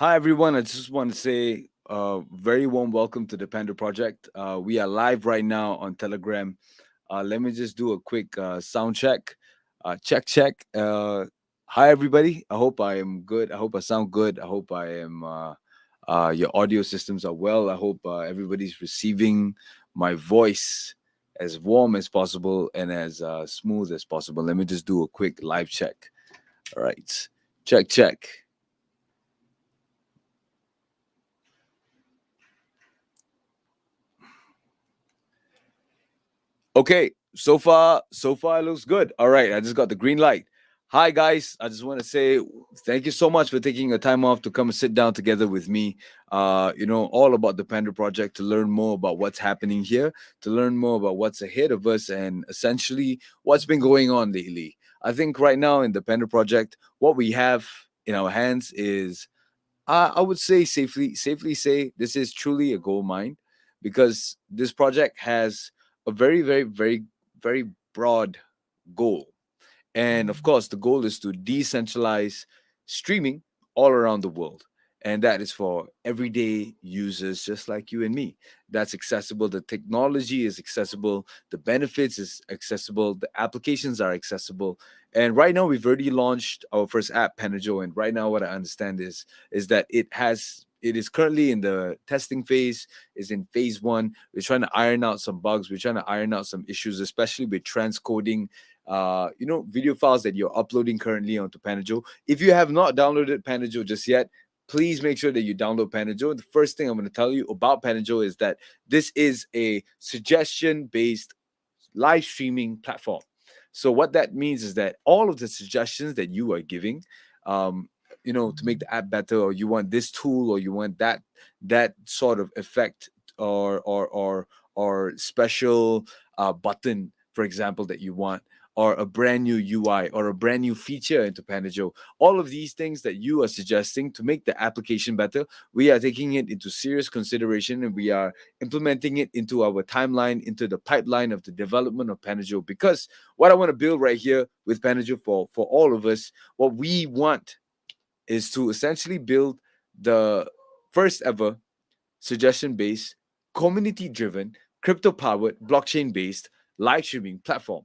Hi, everyone. I just want to say very warm welcome to the PandoProject. We are live right now on Telegram. Let me just do a quick sound check. Check. Hi, everybody. I hope I am good. I hope I sound good. I hope your audio systems are well. I hope everybody's receiving my voice as warm as possible and as smooth as possible. Let me just do a quick live check. All right. Check. Okay, so far it looks good. All right, I just got the green light. Hi guys, I just want to say thank you so much for taking a time off to come and sit down together with me. All about the Panda Project to learn more about what's happening here, to learn more about what's ahead of us, and essentially what's been going on lately. I think right now in the Panda Project, what we have in our hands is I would say safely say this is truly a gold mine because this project has a very broad goal. And of course, the goal is to decentralize streaming all around the world. And that is for everyday users just like you and me. That's accessible. The technology is accessible. The benefits is accessible. The applications are accessible. And right now, we've already launched our first app, Panajo. And right now, what I understand is that it is currently in the testing phase, is in phase one. We're trying to iron out some bugs. We're trying to iron out some issues, especially with transcoding video files that you're uploading currently onto Panajo. If you have not downloaded Panajo just yet, please make sure that you download Panajo. The first thing I'm going to tell you about Panajo is that this is a suggestion-based live streaming platform. So what that means is that all of the suggestions that you are giving, to make the app better, or you want this tool, or you want that sort of effect, or special button, for example, that you want, or a brand new UI, or a brand new feature into Panajo. All of these things that you are suggesting to make the application better, we are taking it into serious consideration, and we are implementing it into our timeline, into the pipeline of the development of Panajo. Because what I want to build right here with Panajo for all of us, what we want is to essentially build the first ever suggestion based, community driven, crypto powered, blockchain based live streaming platform.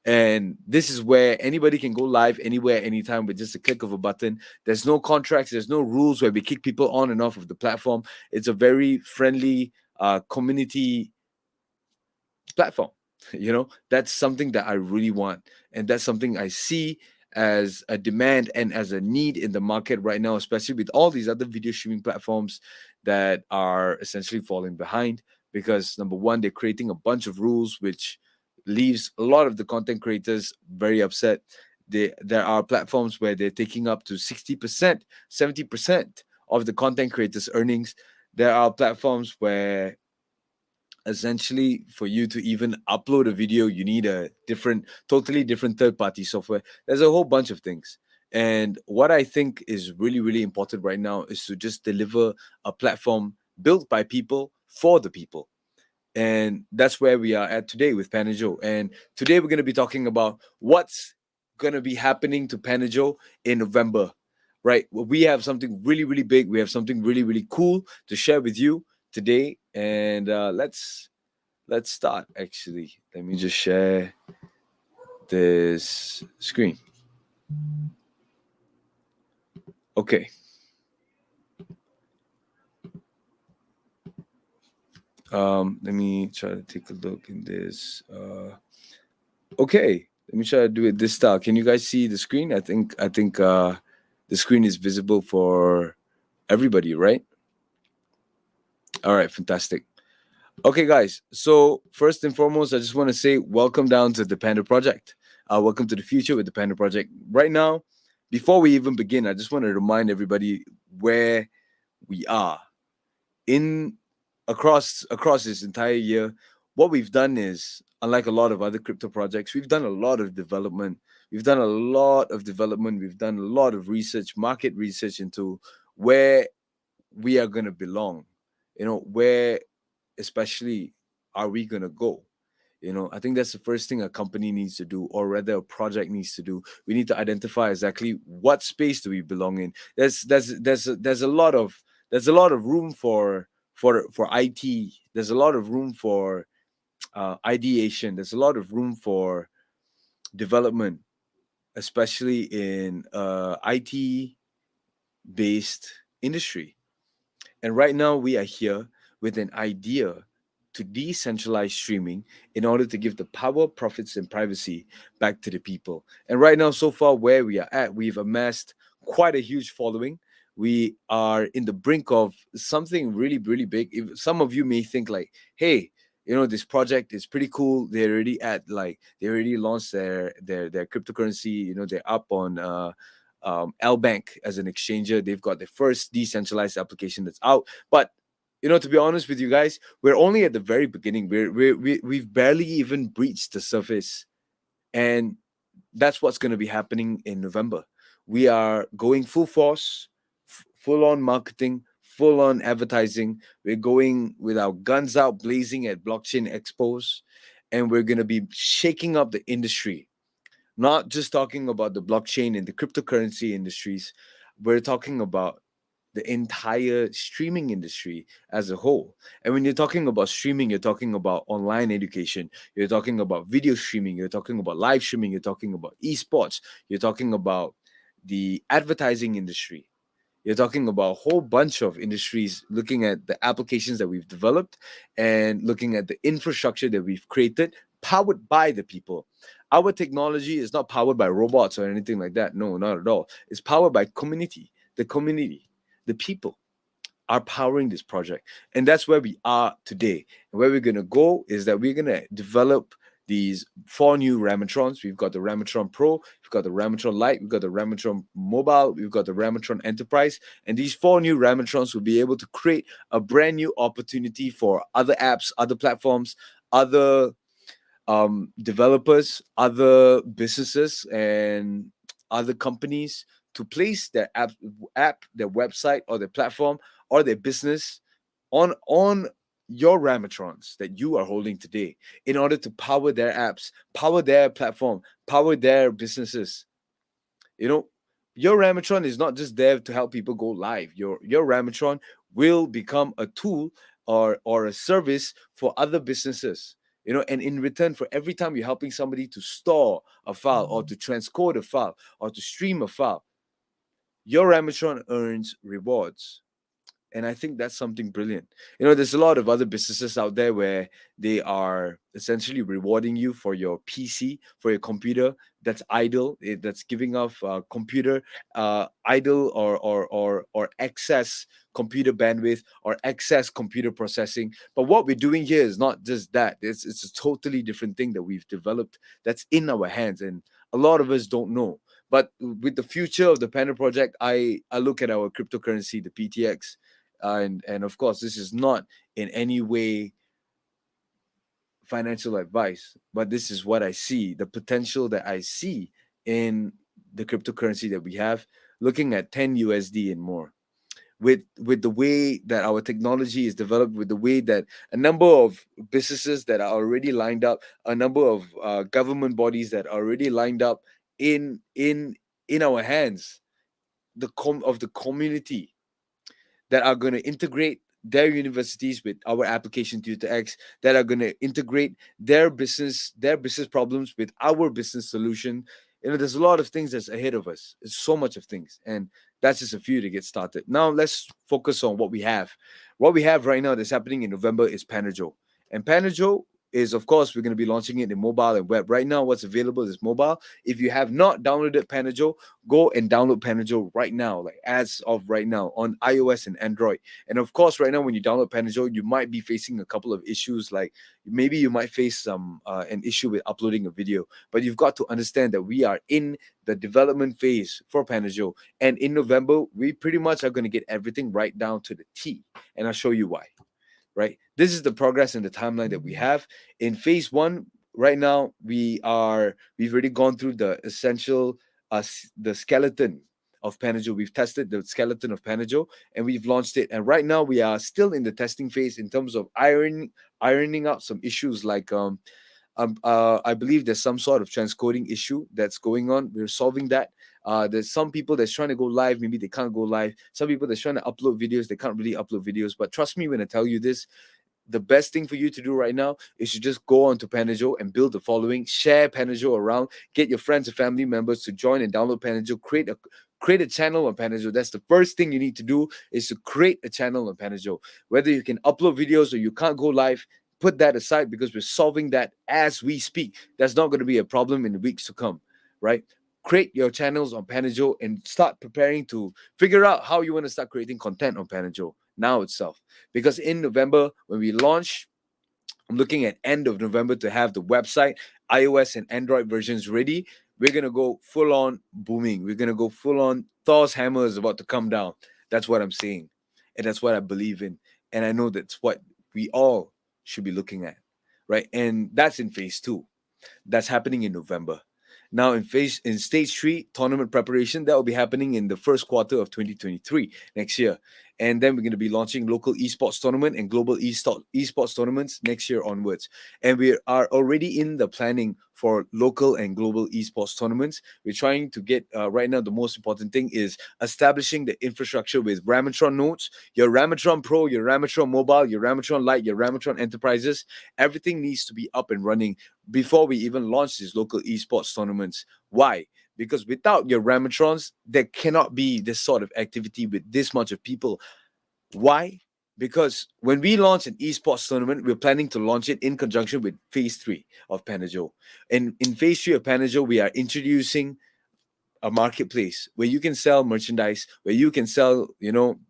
And this is where anybody can go live anywhere, anytime with just a click of a button. There's no contracts, there's no rules where we kick people on and off of the platform. It's a very friendly community platform. That's something that I really want. And that's something I see as a demand and as a need in the market right now, especially with all these other video streaming platforms that are essentially falling behind. Because number one, they're creating a bunch of rules which leaves a lot of the content creators very upset. There are platforms where they're taking up to 60%, 70% of the content creators' earnings. There are platforms where essentially for you to even upload a video you need a totally different third party software. There's a whole bunch of things, and what I think is really important right now is to just deliver a platform built by people for the people. And that's where we are at today with Panajo. And today we're going to be talking about what's going to be happening to Panajo in November. Right, we have something really big, we have something really cool to share with you today. And let's start. Actually, let me just share this screen. Okay. Let me try to take a look in this. Okay, let me try to do it this style. Can you guys see the screen? I think the screen is visible for everybody, right? All right, fantastic. Okay, guys. So first and foremost, I just want to say welcome down to the Panda Project. Welcome to the future with the Panda Project. Right now, before we even begin, I just want to remind everybody where we are in across this entire year. What we've done is, unlike a lot of other crypto projects, we've done a lot of development. We've done a lot of development. We've done a lot of research, market research into where we are going to belong. Where especially are we going to go? I think that's the first thing a company needs to do, or rather a project needs to do. We need to identify exactly what space do we belong in. There's a lot of room for IT. There's a lot of room for ideation. There's a lot of room for development, especially in IT based industry. And right now, we are here with an idea to decentralize streaming in order to give the power, profits, and privacy back to the people. And right now, so far, where we are at, we've amassed quite a huge following. We are in the brink of something really, really big. If some of you may think like, hey, this project is pretty cool. They already launched their cryptocurrency. They're up on L Bank as an exchanger. They've got their first decentralized application that's out. But to be honest with you guys, we're only at the very beginning. We've barely even breached the surface, and that's what's going to be happening in November. We are going full force, full on marketing, full on advertising. We're going with our guns out blazing at blockchain expos, and we're going to be shaking up the industry, not just talking about the blockchain and the cryptocurrency industries. We're talking about the entire streaming industry as a whole. And when you're talking about streaming, you're talking about online education, you're talking about video streaming, you're talking about live streaming, you're talking about esports, you're talking about the advertising industry. You're talking about a whole bunch of industries, looking at the applications that we've developed and looking at the infrastructure that we've created, powered by the people. Our technology is not powered by robots or anything like that. No, not at all. It's powered by community, the people are powering this project. And that's where we are today. And where we're going to go is that we're going to develop these four new Ramatrons. We've got the Ramatron Pro, we've got the Ramatron Lite, we've got the Ramatron Mobile, we've got the Ramatron Enterprise. And these four new Ramatrons will be able to create a brand new opportunity for other apps, other platforms, other developers, other businesses, and other companies to place their app, their website, or their platform, or their business on your Ramatrons that you are holding today, in order to power their apps, power their platform, power their businesses. You know, your Ramatron is not just there to help people go live. Your Ramatron will become a tool or a service for other businesses. And in return, for every time you're helping somebody to store a file or to transcode a file or to stream a file, your Ramatron earns rewards. And I think that's something brilliant. There's a lot of other businesses out there where they are essentially rewarding you for your PC, for your computer that's idle, that's giving off computer idle or excess computer bandwidth or excess computer processing. But what we're doing here is not just that. It's a totally different thing that we've developed that's in our hands, and a lot of us don't know. But with the future of the PandoProject, I look at our cryptocurrency, the PTX, and of course, this is not in any way financial advice, but this is what I see, the potential that I see in the cryptocurrency that we have, looking at 10 USD and more. With the way that our technology is developed, with the way that a number of businesses that are already lined up, a number of government bodies that are already lined up in our hands, of the community that are going to integrate their universities with our application Tutor X, that are going to integrate their business problems with our business solution. There's a lot of things that's ahead of us. It's so much of things, and that's just a few to get started. Now let's focus on what we have. What we have right now that's happening in November is Panajo, and Panajo is, of course, we're going to be launching it in mobile and web. Right now, what's available is mobile. If you have not downloaded Panajo, go and download Panajo right now, like as of right now, on iOS and Android. And of course, right now, when you download Panajo, you might be facing a couple of issues. Like maybe you might face an issue with uploading a video, but you've got to understand that we are in the development phase for Panajo, and in November, we pretty much are going to get everything right down to the T, and I'll show you why. Right, this is the progress and the timeline that we have in phase one. Right now, we've already gone through the essential the skeleton of Panajo. We've tested the skeleton of Panajo and we've launched it, and right now we are still in the testing phase in terms of ironing out some issues like I believe there's some sort of transcoding issue that's going on. We're solving that. There's some people that's trying to go live, maybe they can't go live. Some people that's trying to upload videos, they can't really upload videos. But trust me when I tell you this, the best thing for you to do right now is to just go on to Panajo and build the following, share Panajo around, get your friends and family members to join and download Panajo, create a channel on Panajo. That's the first thing you need to do, is to create a channel on Panajo. Whether you can upload videos or you can't go live, put that aside, because we're solving that as we speak. That's not going to be a problem in the weeks to come, right? Create your channels on Panajo and start preparing to figure out how you want to start creating content on Panajo now itself. Because in November, when we launch, I'm looking at end of November to have the website, iOS and Android versions ready. We're gonna go full on booming. We're gonna go full on. Thor's hammer is about to come down. That's what I'm saying, and that's what I believe in, and I know that's what we all should be looking at, right? And that's in phase 2. That's happening in November. Now in stage 3, tournament preparation, that will be happening in the first quarter of 2023 next year. And then we're going to be launching local esports tournament and global esports tournaments next year onwards. And we are already in the planning for local and global esports tournaments. We're trying to get right now, the most important thing is establishing the infrastructure with Ramatron nodes, your Ramatron Pro, your Ramatron Mobile, your Ramatron Lite, your Ramatron Enterprises. Everything needs to be up and running before we even launch these local esports tournaments. Why? Because without your Ramatrons, there cannot be this sort of activity with this much of people. Why? Because when we launch an esports tournament, we're planning to launch it in conjunction with phase 3 of Panajo. And in phase 3 of Panajo, we are introducing a marketplace where you can sell merchandise, where you can sell,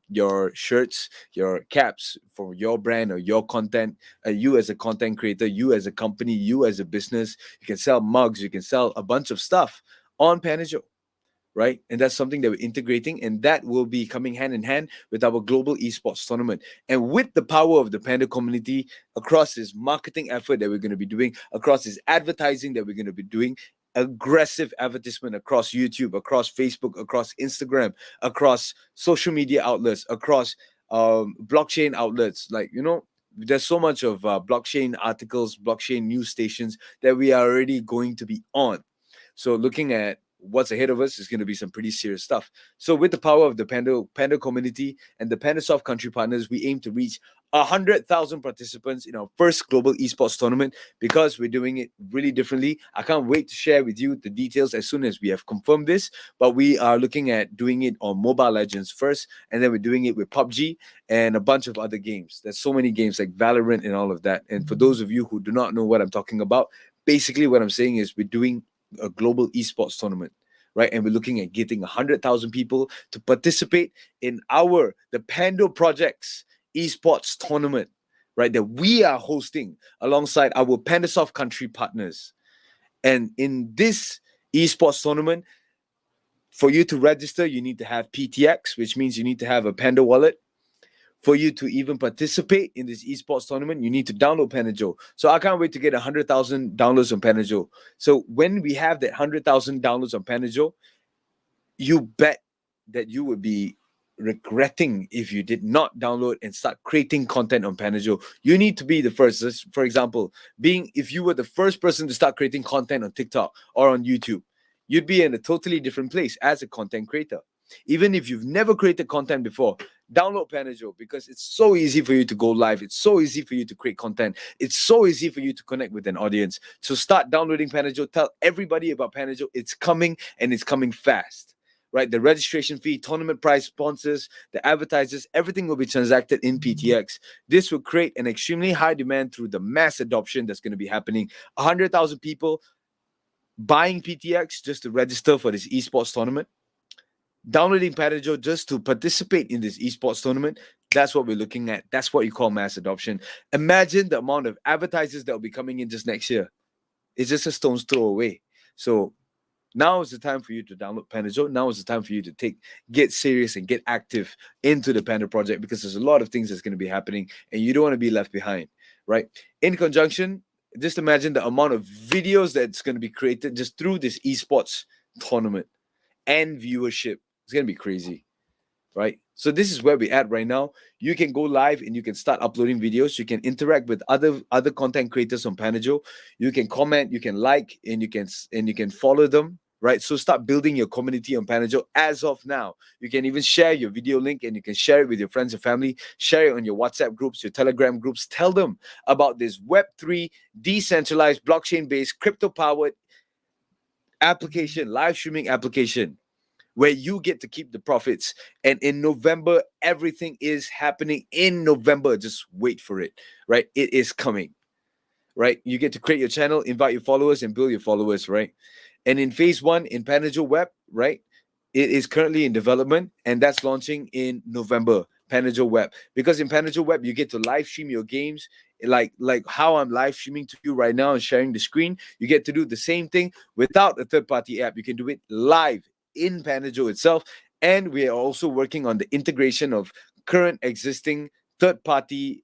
your shirts, your caps for your brand or your content. You as a content creator, you as a company, you as a business, you can sell mugs, you can sell a bunch of stuff on Panajo, right? And that's something that we're integrating, and that will be coming hand in hand with our global esports tournament. And with the power of the Panda community, across this marketing effort that we're going to be doing, across this advertising that we're going to be doing, aggressive advertisement across YouTube, across Facebook, across Instagram, across social media outlets, across blockchain outlets, there's so much of blockchain articles, blockchain news stations that we are already going to be on. So looking at what's ahead of us is going to be some pretty serious stuff. So with the power of the Panda community and the PandaSoft country partners, we aim to reach 100,000 participants in our first global esports tournament, because we're doing it really differently. I can't wait to share with you the details as soon as we have confirmed this, but we are looking at doing it on Mobile Legends first, and then we're doing it with PUBG and a bunch of other games. There's so many games like Valorant and all of that. And for those of you who do not know what I'm talking about, basically what I'm saying is we're doing a global esports tournament, right? And we're looking at getting 100,000 people to participate in the PandoProject's esports tournament, right? That we are hosting alongside our PandaSoft country partners. And in this esports tournament, for you to register, you need to have PTX, which means you need to have a Panda wallet. For you to even participate in this esports tournament, you need to download Panajo. So I can't wait to get 100,000 downloads on Panajo. So when we have that 100,000 downloads on Panajo, you bet that you would be regretting if you did not download and start creating content on Panajo. You need to be the first. For example, if you were the first person to start creating content on TikTok or on YouTube, you'd be in a totally different place as a content creator. Even if you've never created content before, download Panajo, because it's so easy for you to go live. It's so easy for you to create content. It's so easy for you to connect with an audience. So start downloading Panajo. Tell everybody about Panajo. It's coming, and it's coming fast, right? The registration fee, tournament price, sponsors, the advertisers, everything will be transacted in PTX. This will create an extremely high demand through the mass adoption that's going to be happening. 100,000 people buying PTX just to register for this esports tournament, downloading Panajo just to participate in this esports tournament. That's what we're looking at. That's what you call mass adoption. Imagine the amount of advertisers that will be coming in just next year. It's just a stone's throw away. So now is the time for you to download Panajo. Now is the time for you to get serious and get active into the Panda project, because there's a lot of things that's going to be happening and you don't want to be left behind, right? In conjunction, just imagine the amount of videos that's going to be created just through this esports tournament and viewership. It's going to be crazy, right? So this is where we're at right now. You can go live and you can start uploading videos. You can interact with other content creators on Panajo. You can comment, you can like, and you can follow them. Right. So start building your community on Panajo as of now. You can even share your video link and you can share it with your friends and family. Share it on your WhatsApp groups, your Telegram groups. Tell them about this Web3 decentralized blockchain-based crypto-powered application, live streaming application where you get to keep the profits. And in November, everything is happening in November. Just wait for it, right? It is coming, right? You get to create your channel, invite your followers, and build your followers, right? And in phase one, in Panajo Web, right? It is currently in development, and that's launching in November. Panajo Web, because in Panajo Web you get to live stream your games, like how I'm live streaming to you right now and sharing the screen. You get to do the same thing without a third party app. You can do it live in Panajo itself, and we are also working on the integration of current existing third party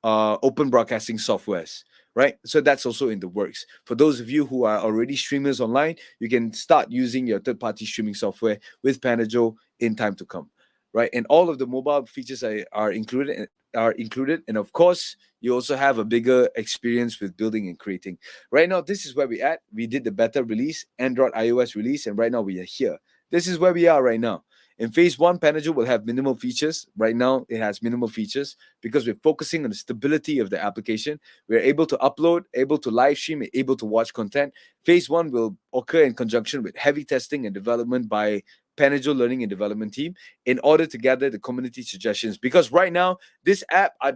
open broadcasting softwares, right? So that's also in the works. For those of you who are already streamers online, you can start using your third-party streaming software with Panajo in time to come, right? And all of the mobile features are included, and of course, you also have a bigger experience with building and creating. Right now, this is where we're at. We did the beta release, Android, iOS release, and right now we are here. This is where we are right now. In phase one, Panajo will have minimal features. Right now, it has minimal features because we're focusing on the stability of the application. We're able to upload, able to live stream, able to watch content. Phase one will occur in conjunction with heavy testing and development by Panajo Learning and Development team in order to gather the community suggestions. Because right now, this app, I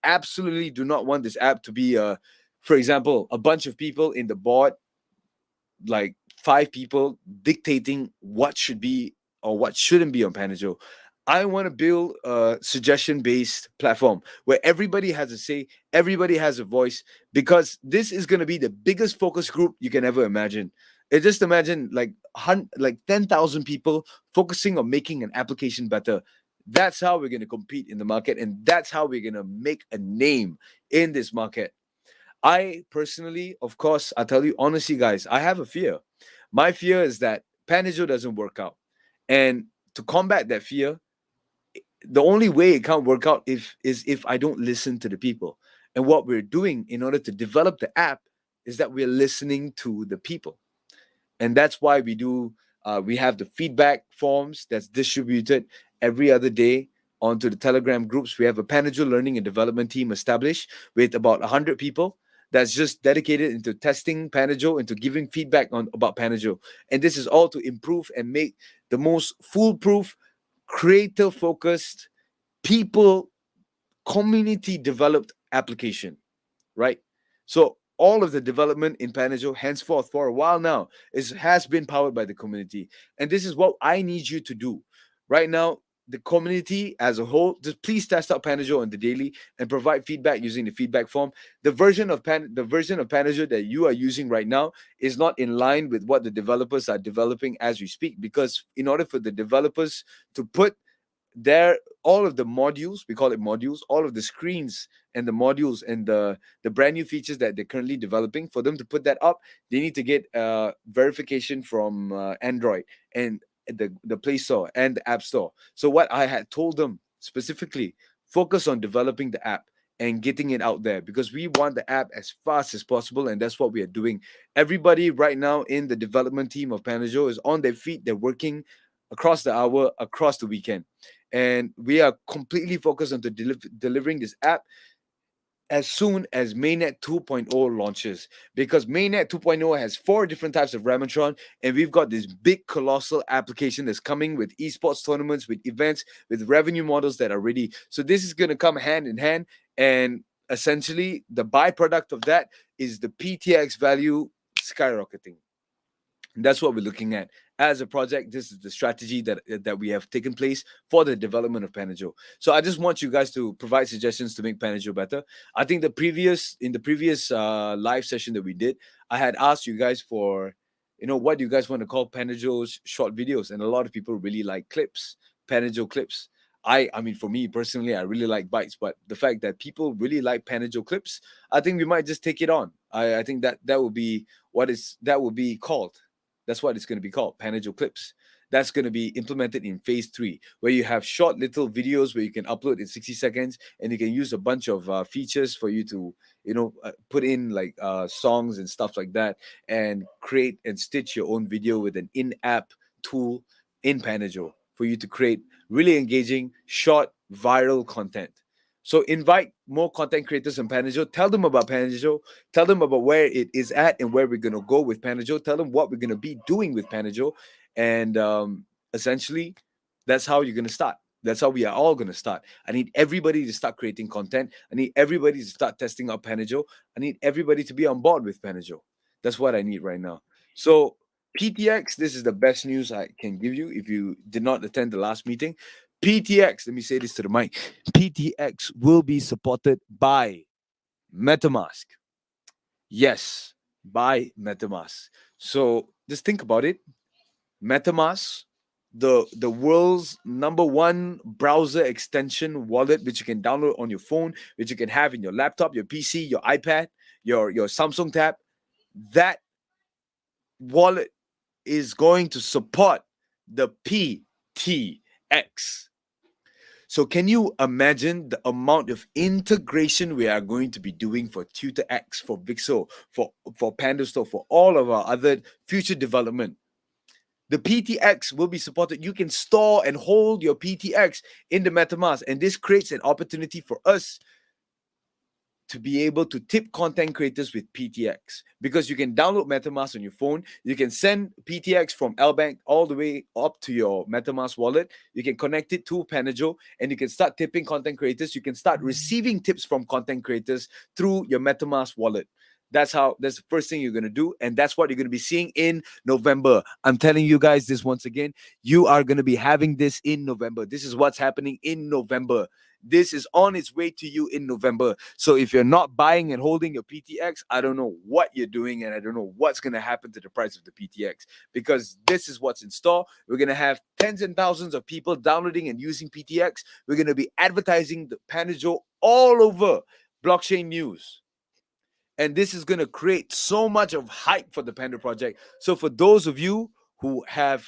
absolutely do not want this app to be for example, a bunch of people in the board, like 5 people dictating what should be or what shouldn't be on Panajo. I want to build a suggestion based platform where everybody has a say, everybody has a voice, because this is going to be the biggest focus group you can ever imagine. Just imagine like 10,000 people focusing on making an application better. That's how we're going to compete in the market, and that's how we're going to make a name in this market. I personally, of course, I tell you honestly, guys, I have a fear. My fear is that Panajo doesn't work out. And to combat that fear, the only way it can't work out is if I don't listen to the people. And what we're doing in order to develop the app is that we're listening to the people. And that's why we have the feedback forms that's distributed every other day onto the Telegram groups. We have a Panajo learning and development team established with about 100 people that's just dedicated into testing Panajo, into giving feedback on about Panajo. And this is all to improve and make the most foolproof, creator focused, people, community developed application, right? So all of the development in Panajo, henceforth for a while now, has been powered by the community. And this is what I need you to do. Right now, the community as a whole, just please test out Panajo on the daily and provide feedback using the feedback form. The version of Panajo that you are using right now is not in line with what the developers are developing as we speak. Because in order for the developers to put there all of the modules, we call it modules, all of the screens and the modules and the brand new features that they're currently developing, for them to put that up, they need to get verification from Android and the Play Store and the App Store. So what I had told them specifically, focus on developing the app and getting it out there, because we want the app as fast as possible, and that's what we are doing. Everybody right now in the development team of Panajo is on their feet. They're working across the hour, across the weekend, and we are completely focused on delivering this app as soon as Mainnet 2.0 launches, because Mainnet 2.0 has 4 different types of Ramatron, and we've got this big colossal application that's coming with esports tournaments, with events, with revenue models that are ready. So this is going to come hand in hand, and essentially the byproduct of that is the PTX value skyrocketing. That's what we're looking at as a project. This is the strategy that we have taken place for the development of Panajo. So I just want you guys to provide suggestions to make Panajo better. I think in the previous live session that we did, I had asked you guys for, what do you guys want to call Panajo's short videos, and a lot of people really like clips, Panajo clips. I mean, for me personally, I really like bites, but the fact that people really like Panajo clips, I think we might just take it on. I think that will be called. That's what it's going to be called, Panajo clips. That's going to be implemented in phase 3, where you have short little videos where you can upload in 60 seconds, and you can use a bunch of features for you to, put in like songs and stuff like that, and create and stitch your own video with an in-app tool in Panajo for you to create really engaging, short, viral content. So invite more content creators in Panajo. Tell them about Panajo. Tell them about where it is at and where we're gonna go with Panajo. Tell them what we're gonna be doing with Panajo, and essentially, that's how you're gonna start. That's how we are all gonna start. I need everybody to start creating content. I need everybody to start testing out Panajo. I need everybody to be on board with Panajo. That's what I need right now. So PTX, this is the best news I can give you if you did not attend the last meeting. PTX, let me say this to the mic. PTX will be supported by MetaMask. Yes, by MetaMask. So just think about it. MetaMask, the world's number one browser extension wallet, which you can download on your phone, which you can have in your laptop, your PC, your iPad, your Samsung tab. That wallet is going to support the PTX. So can you imagine the amount of integration we are going to be doing for TutorX, for Vixel, for PandaStore, for all of our other future development? The PTX will be supported. You can store and hold your PTX in the MetaMask, and this creates an opportunity for us to be able to tip content creators with PTX, because you can download MetaMask on your phone. You can send PTX from Lbank all the way up to your MetaMask wallet. You can connect it to Panajo, and you can start tipping content creators. You can start receiving tips from content creators through your MetaMask wallet. That's the first thing you're going to do. And that's what you're going to be seeing in November. I'm telling you guys this once again. You are going to be having this in November. This is what's happening in November. This is on its way to you in November. So if you're not buying and holding your PTX, I don't know what you're doing, and I don't know what's going to happen to the price of the PTX, because this is what's in store. We're going to have tens and thousands of people downloading and using PTX. We're going to be advertising the Panajo all over blockchain news. And this is going to create so much of hype for the PandoProject. So for those of you who have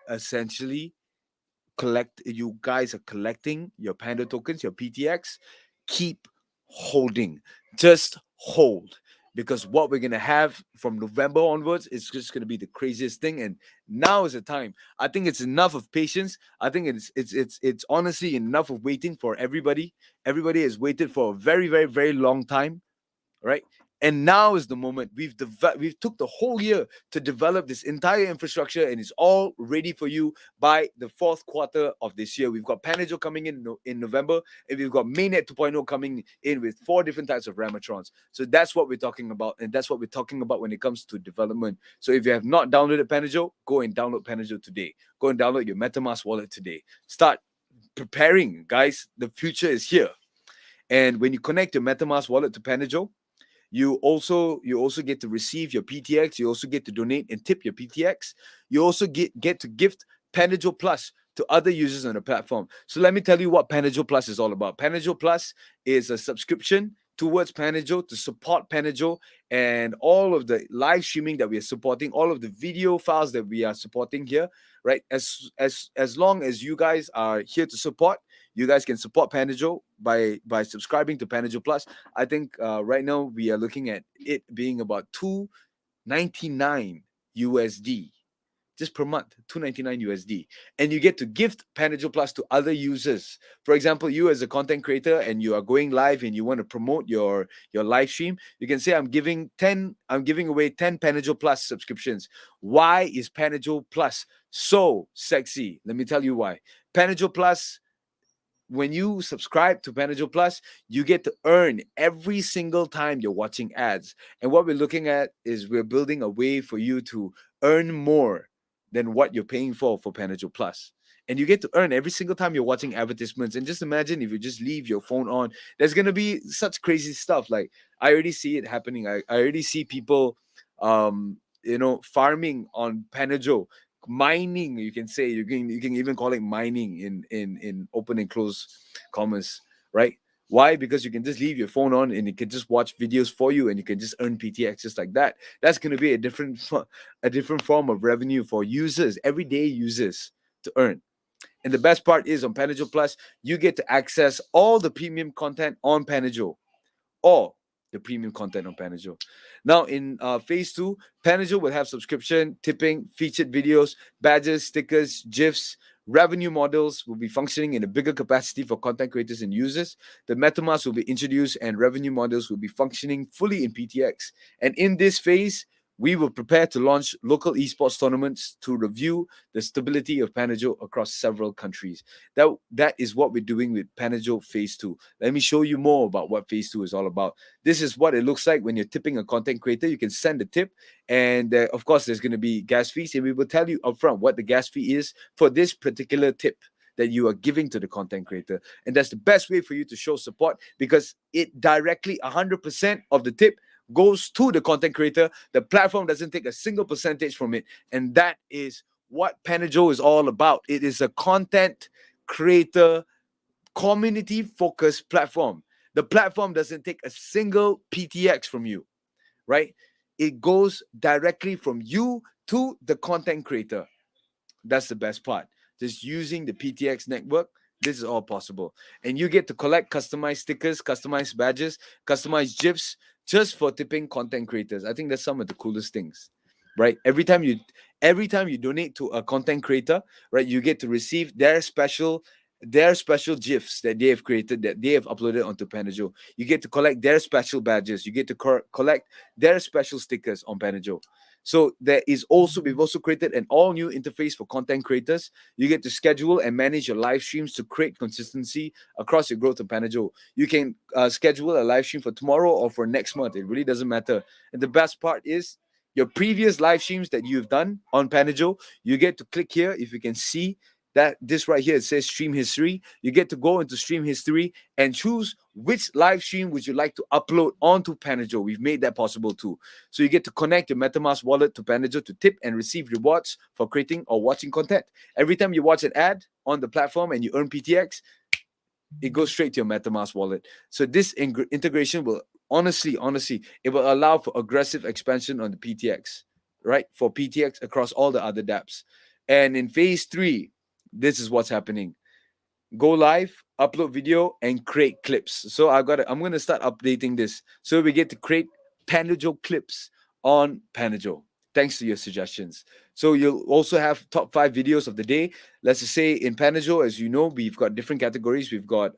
essentially you guys are collecting your Panda tokens, your PTX, keep holding. Just hold. Because what we're gonna have from November onwards is just gonna be the craziest thing. And now is the time. I think it's enough of patience. I think it's honestly enough of waiting for everybody. Everybody has waited for a very, very, very long time, right? And now is the moment. We've took the whole year to develop this entire infrastructure, and it's all ready for you by the fourth quarter of this year. We've got Panajo coming in November, and we've got Mainnet 2.0 coming in with 4 different types of Ramatrons. So that's what we're talking about, and that's what we're talking about when it comes to development. So if you have not downloaded Panajo, go and download Panajo today. Go and download your MetaMask wallet today. Start preparing, guys. The future is here. And when you connect your MetaMask wallet to Panajo, you also get to receive your PTX. You also get to donate and tip your PTX. You also get to gift Panajo Plus to other users on the platform. So let me tell you what Panajo Plus is all about. Panajo Plus is a subscription towards Panajo to support Panajo and all of the live streaming that we are supporting, all of the video files that we are supporting here, right? As long as you guys are here to support, you guys can support Panajo by subscribing to Panajo Plus. I think right now we are looking at it being about $2.99 USD just per month, $2.99 USD. And you get to gift Panajo Plus to other users. For example, you as a content creator and you are going live and you want to promote your live stream, you can say I'm giving away 10 Panajo Plus subscriptions. Why is Panajo Plus so sexy? Let me tell you why. Panajo Plus, when you subscribe to Panajo Plus, you get to earn every single time you're watching ads. And what we're looking at is we're building a way for you to earn more than what you're paying for Panajo Plus. And you get to earn every single time you're watching advertisements. And just imagine if you just leave your phone on, there's going to be such crazy stuff. Like, I already see it happening. I already see people, farming on Panajo, mining. You can say you can even call it mining in open and close commas, right? Why? Because you can just leave your phone on and it can just watch videos for you, and you can just earn PTX just like that. That's going to be a different form of revenue for users, everyday users, to earn. And the best part is on Panajo Plus, you get to access all the premium content on Panajo, or the premium content on Panajo. Now, in phase two, Panajo will have subscription, tipping, featured videos, badges, stickers, GIFs. Revenue models will be functioning in a bigger capacity for content creators and users. The MetaMask will be introduced, and revenue models will be functioning fully in PTX. And in this phase, we will prepare to launch local esports tournaments to review the stability of Panajo across several countries. That is what we're doing with Panajo Phase 2. Let me show you more about what Phase 2 is all about. This is what it looks like when you're tipping a content creator. You can send a tip, and of course, there's going to be gas fees, and we will tell you upfront what the gas fee is for this particular tip that you are giving to the content creator. And that's the best way for you to show support, because it directly 100% of the tip goes to the content creator. The platform doesn't take a single percentage from it. And that is what Panajo is all about. It is a content creator community focused platform. The platform doesn't take a single PTX from you, right? It goes directly from you to the content creator. That's the best part. Just using the PTX network, this is all possible. And you get to collect customized stickers, customized badges, customized GIFs just for tipping content creators. I think that's some of the coolest things. Right? Every time you donate to a content creator, right, you get to receive their special GIFs that they have created, that they have uploaded onto Panajo. You get to collect their special badges. You get to collect their special stickers on Panajo. So we've also created an all new interface for content creators. You get to schedule and manage your live streams to create consistency across your growth on Panajo. You can schedule a live stream for tomorrow or for next month. It really doesn't matter. And the best part is your previous live streams that you've done on Panajo, you get to click here. If you can see that this right here, it says stream history. You get to go into stream history and choose which live stream would you like to upload onto Panajo. We've made that possible too. So you get to connect your MetaMask wallet to Panajo to tip and receive rewards for creating or watching content. Every time you watch an ad on the platform and you earn PTX, it goes straight to your MetaMask wallet. So this integration will honestly, it will allow for aggressive expansion on the PTX, right? For PTX across all the other dApps. And in phase three, this is what's happening. Go live, upload video, and create clips. So I'm gonna start updating this. So we get to create Panajo clips on Panajo, thanks to your suggestions. So you'll also have top 5 videos of the day. Let's just say in Panajo, as you know, we've got different categories. We've got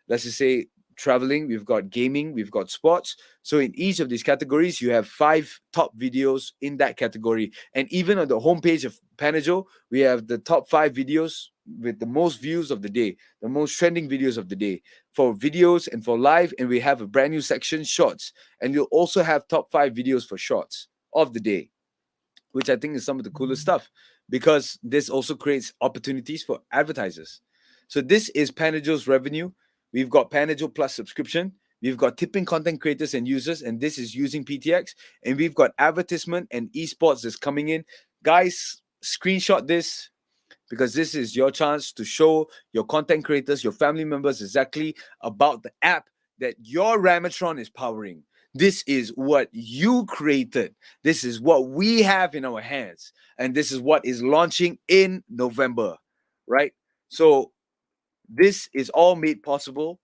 let's just say traveling, we've got gaming, we've got sports. So in each of these categories, you have 5 top videos in that category. And even on the homepage of Panajo, we have the top 5 videos with the most views of the day, the most trending videos of the day for videos and for live. And we have a brand new section, shorts. And you'll also have top 5 videos for shorts of the day, which I think is some of the coolest stuff, because this also creates opportunities for advertisers. So this is Panajo's revenue. We've got Panajo Plus subscription. We've got tipping content creators and users, and this is using PTX. And we've got advertisement and esports that's coming in. Guys, screenshot this, because this is your chance to show your content creators, your family members, exactly about the app that your Ramatron is powering. This is what you created. This is what we have in our hands. And this is what is launching in November, right? So this is all made possible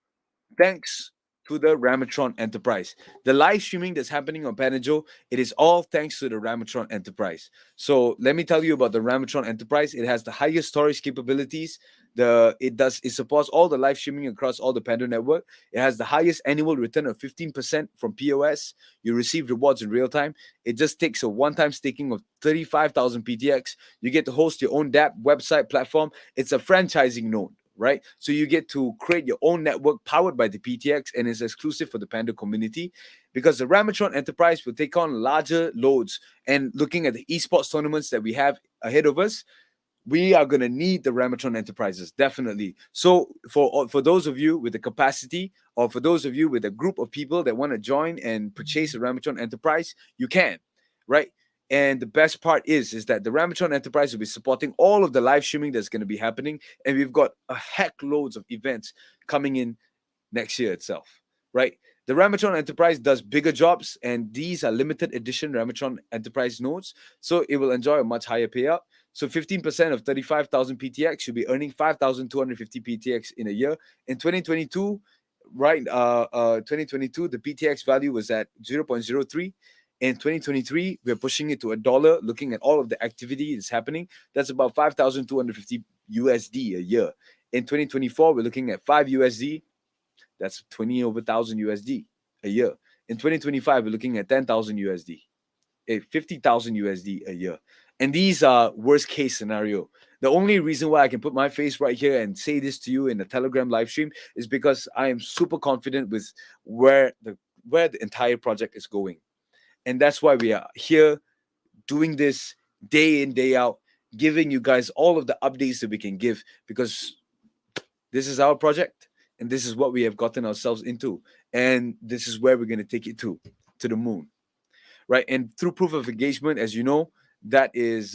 thanks to the Ramatron Enterprise. The live streaming that's happening on Panajo, it is all thanks to the Ramatron Enterprise. So let me tell you about the Ramatron Enterprise. It has the highest storage capabilities. It supports all the live streaming across all the Pando network. It has the highest annual return of 15% from POS. You receive rewards in real time. It just takes a one-time staking of 35,000 PTX. You get to host your own dApp, website, platform. It's a franchising node, right? So you get to create your own network powered by the PTX, and it's exclusive for the Panda community, because the Ramatron Enterprise will take on larger loads. And looking at the esports tournaments that we have ahead of us, we are going to need the Ramatron Enterprises, definitely. So for those of you with the capacity, or for those of you with a group of people that want to join and purchase a Ramatron Enterprise, you can, right? And the best part is that the Ramatron Enterprise will be supporting all of the live streaming that's going to be happening. And we've got a heck loads of events coming in next year itself, right? The Ramatron Enterprise does bigger jobs, and these are limited edition Ramatron Enterprise nodes, so it will enjoy a much higher payout. So 15% of 35,000 PTX should be earning 5,250 PTX in a year. In 2022, right, 2022, the PTX value was at 0.03. In 2023, we're pushing it to $1. Looking at all of the activity that's happening, that's about 5,250 USD a year. In 2024, we're looking at 5 USD. That's 20 over 1,000 USD a year. In 2025, we're looking at 10,000 USD, 50,000 USD a year. And these are worst case scenario. The only reason why I can put my face right here and say this to you in the Telegram live stream is because I am super confident with where the entire project is going. And that's why we are here doing this day in, day out, giving you guys all of the updates that we can give, because this is our project and this is what we have gotten ourselves into. And this is where we're going to take it to the moon, right? And through proof of engagement, as you know, that is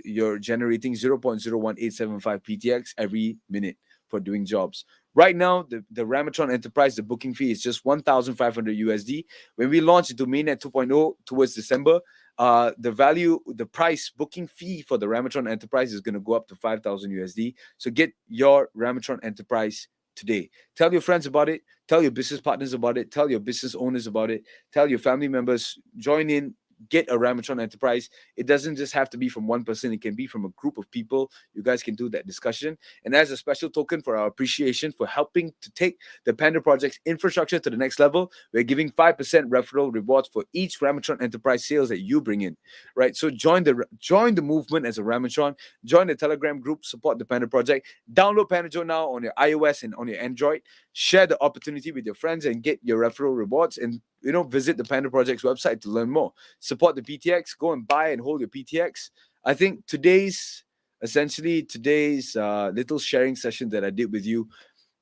you're generating 0.01875 PTX every minute for doing jobs. Right now, the Ramatron Enterprise, the booking fee is just 1,500 USD. When we launch into Mainnet 2.0 towards December, the price booking fee for the Ramatron Enterprise is going to go up to 5,000 USD. So get your Ramatron Enterprise today. Tell your friends about it. Tell your business partners about it. Tell your business owners about it. Tell your family members. Join in. Get a Ramatron Enterprise. It doesn't just have to be from one person. It can be from a group of people. You guys can do that discussion. And as a special token for our appreciation for helping to take the PandoProject's infrastructure to the next level, we're giving 5% referral rewards for each Ramatron Enterprise sales that you bring in, right? So join the movement as a Ramatron. Join the Telegram group. Support the PandoProject. Download PandoJo now on your iOS and on your Android. Share the opportunity with your friends and get your referral rewards. And visit the PandoProject's website to learn more. Support the PTX. Go and buy and hold your PTX. I think today's little sharing session that I did with you,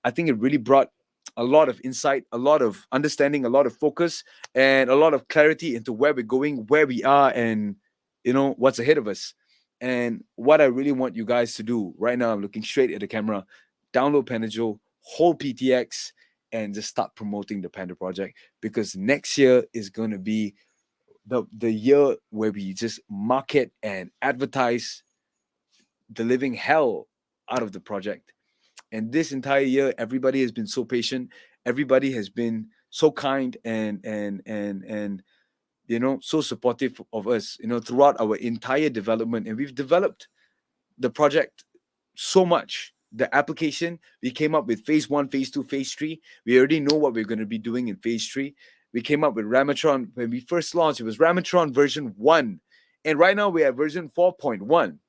I think it really brought a lot of insight, a lot of understanding, a lot of focus, and a lot of clarity into where we're going, where we are, and what's ahead of us. And what I really want you guys to do right now, I'm looking straight at the camera, download PandoJo, hold PTX, and just start promoting the PandoProject, because next year is going to be the year where we just market and advertise the living hell out of the project. And this entire year, everybody has been so patient. Everybody has been so kind and so supportive of us, throughout our entire development. And we've developed the project so much. The application, we came up with phase 1, phase 2, phase 3. We already know what we're going to be doing in phase 3. We came up with Ramatron. When we first launched, it was Ramatron version 1. And right now we have version 4.1.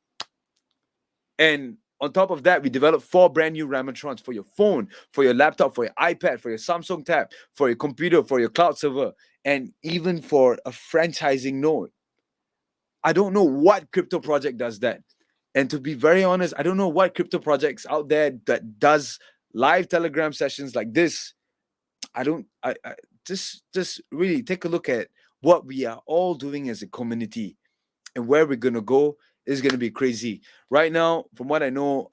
And on top of that, we developed 4 brand new Ramatrons for your phone, for your laptop, for your iPad, for your Samsung tab, for your computer, for your cloud server, and even for a franchising node. I don't know what crypto project does that. And to be very honest, I don't know what crypto projects out there that does live Telegram sessions like this. I just really take a look at what we are all doing as a community, and where we're gonna go is gonna be crazy. Right now, from what I know,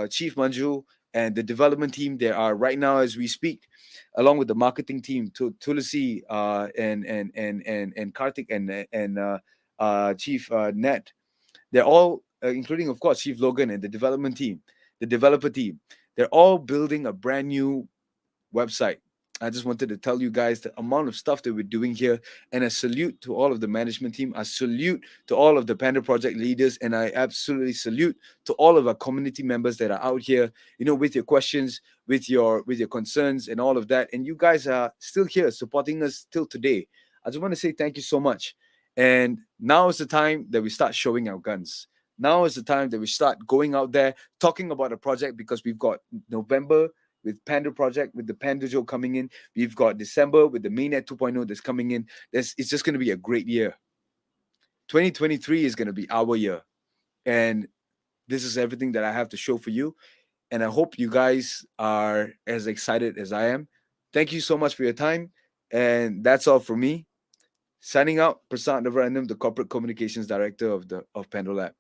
Chief Manju and the development team, they are right now as we speak, along with the marketing team, Tulasi and Karthik and Chief Net. They're all, including of course Chief Logan and the development team, the developer team. They're all building a brand new website. I just wanted to tell you guys the amount of stuff that we're doing here, and a salute to all of the management team. I salute to all of the PandoProject leaders, and I absolutely salute to all of our community members that are out here, with your questions, with your concerns and all of that. And you guys are still here supporting us till today. I just want to say thank you so much. And now is the time that we start showing our guns. Now is the time that we start going out there talking about the project, because we've got November with PandoProject, with the PandoJo coming in. We've got December with the Mainnet 2.0 that's coming in. It's just going to be a great year. 2023 is going to be our year. And this is everything that I have to show for you. And I hope you guys are as excited as I am. Thank you so much for your time. And that's all for me. Signing out, Prasad Navarandam, the Corporate Communications Director of PandoLab.